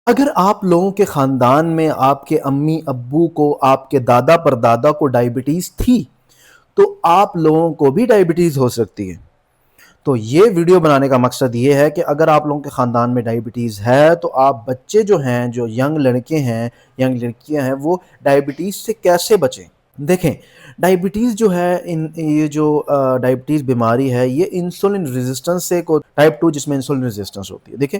अगर आप लोगों के ख़ानदान में आपके अम्मी अब्बू को, आपके दादा परदादा को डायबिटीज़ थी, तो आप लोगों को भी डायबिटीज़ हो सकती है। तो ये वीडियो बनाने का मकसद ये है कि अगर आप लोगों के ख़ानदान में डायबिटीज़ है, तो आप बच्चे जो हैं, जो यंग लड़के हैं, यंग लड़कियां हैं, वो डायबिटीज़ से कैसे बचें। देखें, डायबिटीज़ जो है, इन ये जो डायबिटीज़ बीमारी है, ये इंसुलिन रेजिस्टेंस से को टाइप 2 जिसमें इंसुलिन रेजिस्टेंस होती है। देखें,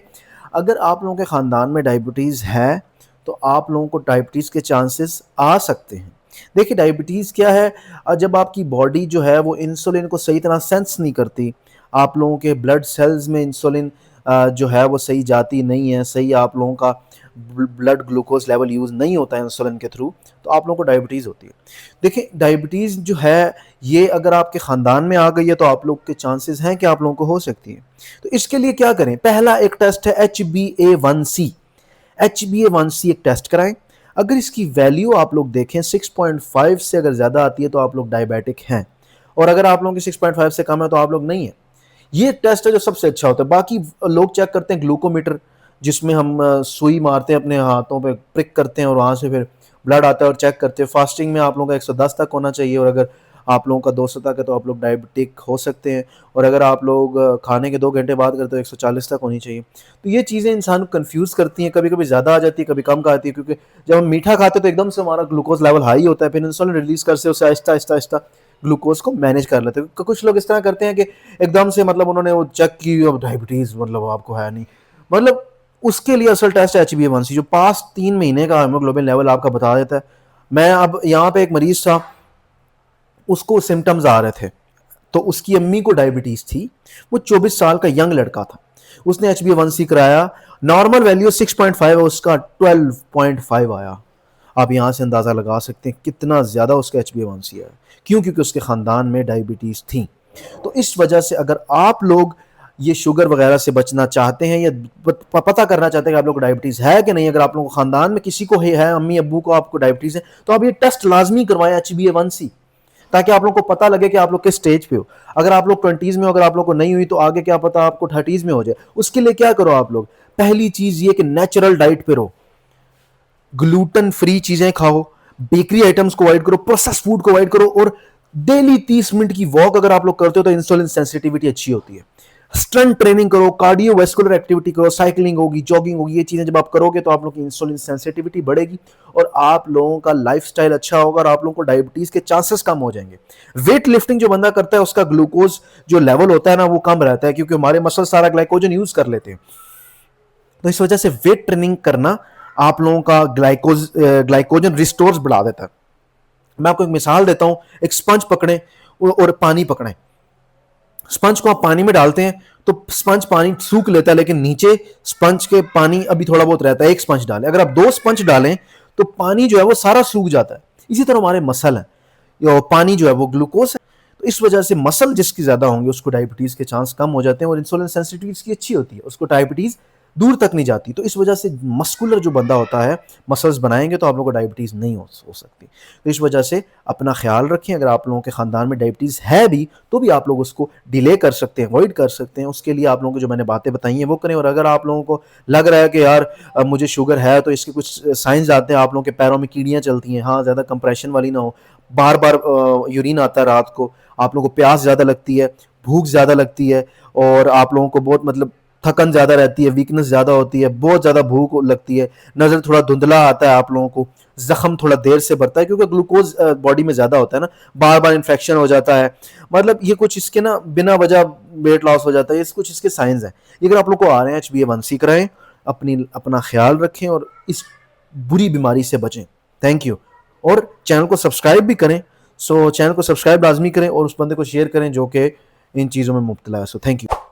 अगर आप लोगों के ख़ानदान में डायबिटीज़ है, तो आप लोगों को डायबिटीज़ के चांसेस आ सकते हैं। देखिए, डायबिटीज़ क्या है, जब आपकी बॉडी जो है वो इंसुलिन को सही तरह सेंस नहीं करती, आप लोगों के ब्लड सेल्स में इंसुलिन जो है वो सही जाती नहीं है, सही आप लोगों का ब्लड ग्लूकोज लेवल यूज़ नहीं होता है इंसुलिन के थ्रू, तो आप लोगों को डायबिटीज़ होती है। देखिए, डायबिटीज़ जो है, ये अगर आपके ख़ानदान में आ गई है, तो आप लोग के चांसेस हैं कि आप लोगों को हो सकती है। तो इसके लिए क्या करें, पहला एक टेस्ट है HbA1c। HbA1c एक टेस्ट कराएं। अगर इसकी वैल्यू आप लोग देखें 6.5 से अगर ज़्यादा आती है, तो आप लोग डायबिटिक हैं, और अगर आप लोगों की 6.5 से कम है, तो आप लोग नहीं है। ये टेस्ट है जो सबसे अच्छा होता है। बाकी लोग चेक करते हैं ग्लूकोमीटर, जिसमें हम सुई मारते हैं, अपने हाथों पे प्रिक करते हैं और वहाँ से फिर ब्लड आता है और चेक करते हैं। फास्टिंग में आप लोगों का 110 तक होना चाहिए, और अगर आप लोगों का 200 तक है, तो आप लोग डायबिटिक हो सकते हैं। और अगर आप लोग खाने के 2 घंटे बाद करते हो, 140 तक होनी चाहिए। तो ये चीज़ें इंसान को कन्फ्यूज़ करती हैं, कभी कभी ज़्यादा आ जाती है, कभी कम का आती है, क्योंकि जब हम मीठा खाते हैं तो एकदम से हमारा ग्लूकोज लेवल हाई होता है, फिर इंसुलिन रिलीज कर से उसे आहिस्ता आहिस्ता आहिस्ता ग्लूकोज को मैनेज कर लेते हैं। कुछ लोग इस तरह करते हैं कि एकदम से, मतलब उन्होंने वो चेक की, अब डायबिटीज़ मतलब आपको है नहीं, मतलब उसके लिए असल टेस्ट है HbA1c, जो पास 3 महीने का हीमोग्लोबिन लेवल आपका बता देता है। मैं अब यहाँ पे एक मरीज था, उसको सिम्टम्स आ रहे थे, तो उसकी अम्मी को डायबिटीज़ थी, वो 24 साल का यंग लड़का था, उसने HbA1c कराया, नॉर्मल वैल्यू 6.5 है, उसका 12.5 आया। आप यहाँ से अंदाज़ा लगा सकते हैं कितना ज़्यादा उसका HbA1c है। क्यों? क्योंकि उसके ख़ानदान में डायबिटीज़ थी। तो इस वजह से अगर आप लोग ये शुगर वगैरह से बचना चाहते हैं, या पता करना चाहते हैं कि आप लोग को डायबिटीज़ है कि नहीं, अगर आप लोगों को ख़ानदान में किसी को है, अम्मी अब्बू को आपको डायबिटीज़ है, तो आप ये टेस्ट लाजमी करवाएं HbA1c, ताकि आप लोग को पता लगे कि आप लोग किस स्टेज पे हो। अगर आप लोग 20s में हो, अगर आप लोग को नहीं हुई, तो आगे क्या पता आपको 30s में हो जाए। उसके लिए क्या करो आप लोग, पहली चीज़ ये कि नेचुरल डाइट पे रहो, ग्लूटन फ्री चीजें खाओ, बेकरी आइटम्स को अवॉइड करो, प्रोसेस फूड को अवॉइड करो, और डेली 30 मिनट की वॉक अगर आप लोग करते हो, तो इंसुलिन सेंसिटिविटी अच्छी होती है। स्ट्रेंथ ट्रेनिंग करो, कार्डियोवैस्कुलर एक्टिविटी करो, साइकिलिंग होगी, जॉगिंग होगी, ये चीजें जब आप करोगे, तो आप लोग की इंसुलिन सेंसिटिविटी बढ़ेगी, और आप लोगों का लाइफस्टाइल अच्छा होगा, और आप लोगों को डायबिटीज के चांसेस कम हो जाएंगे। वेट लिफ्टिंग जो बंदा करता है, उसका ग्लूकोज जो लेवल होता है ना, वो कम रहता है, क्योंकि हमारे मसल सारा ग्लाइकोजन यूज कर लेते हैं। तो इस वजह से वेट ट्रेनिंग करना आप लोगों का ग्लाइकोजन रिस्टोर्स बढ़ा देता है। मैं आपको एक मिसाल देता हूं, एक स्पंज पकड़ें और पानी पकड़ें। स्पंज को आप पानी में डालते हैं, तो स्पंज पानी सूख लेता है, लेकिन नीचे स्पंज के पानी अभी थोड़ा बहुत रहता है। एक स्पंज डालें, अगर आप 2 स्पंज डालें, तो पानी जो है वो सारा सूख जाता है। इसी तरह हमारे मसल है, पानी जो है वो ग्लूकोज है। तो इस वजह से मसल जिसकी ज्यादा होंगे, उसको डायबिटीज के चांस कम हो जाते हैं, और इंसुलिन सेंसिटिविटी की अच्छी होती है, उसको डायबिटीज दूर तक नहीं जाती। तो इस वजह से मस्कुलर जो बंदा होता है, मसल्स बनाएंगे, तो आप लोगों को डायबिटीज़ नहीं हो सकती। तो इस वजह से अपना ख्याल रखें। अगर आप लोगों के ख़ानदान में डायबिटीज़ है भी, तो भी आप लोग उसको डिले कर सकते हैं, अवॉइड कर सकते हैं। उसके लिए आप लोगों को जो मैंने बातें बताई हैं वो करें। और अगर आप लोगों को लग रहा है कि यार मुझे शुगर है, तो इसके कुछ साइंस आते हैं, आप लोगों के पैरों में कीड़ियाँ चलती हैं, हाँ, ज़्यादा कंप्रेशन वाली ना हो, बार बार यूरिन आता है रात को, आप लोगों को प्यास ज़्यादा लगती है, भूख ज़्यादा लगती है, और आप लोगों को बहुत मतलब थकन ज़्यादा रहती है, वीकनेस ज़्यादा होती है, बहुत ज़्यादा भूख लगती है, नज़र थोड़ा धुंधला आता है आप लोगों को, जख्म थोड़ा देर से बढ़ता है, क्योंकि ग्लूकोज बॉडी में ज़्यादा होता है ना, बार बार इन्फेक्शन हो जाता है, मतलब ये कुछ इसके ना बिना वजह वेट लॉस हो जाता है, ये कुछ इसके साइंस हैं। ये अगर आप लोग को आ रहे हैं, HbA1c कराएं, अपना ख्याल रखें, और इस बुरी बीमारी से बचें। Thank you. और चैनल को सब्सक्राइब भी करें। चैनल को सब्सक्राइब लाजमी करें, और उस बंदे को शेयर करें जो कि इन चीज़ों में मुब्तला है। Thank you.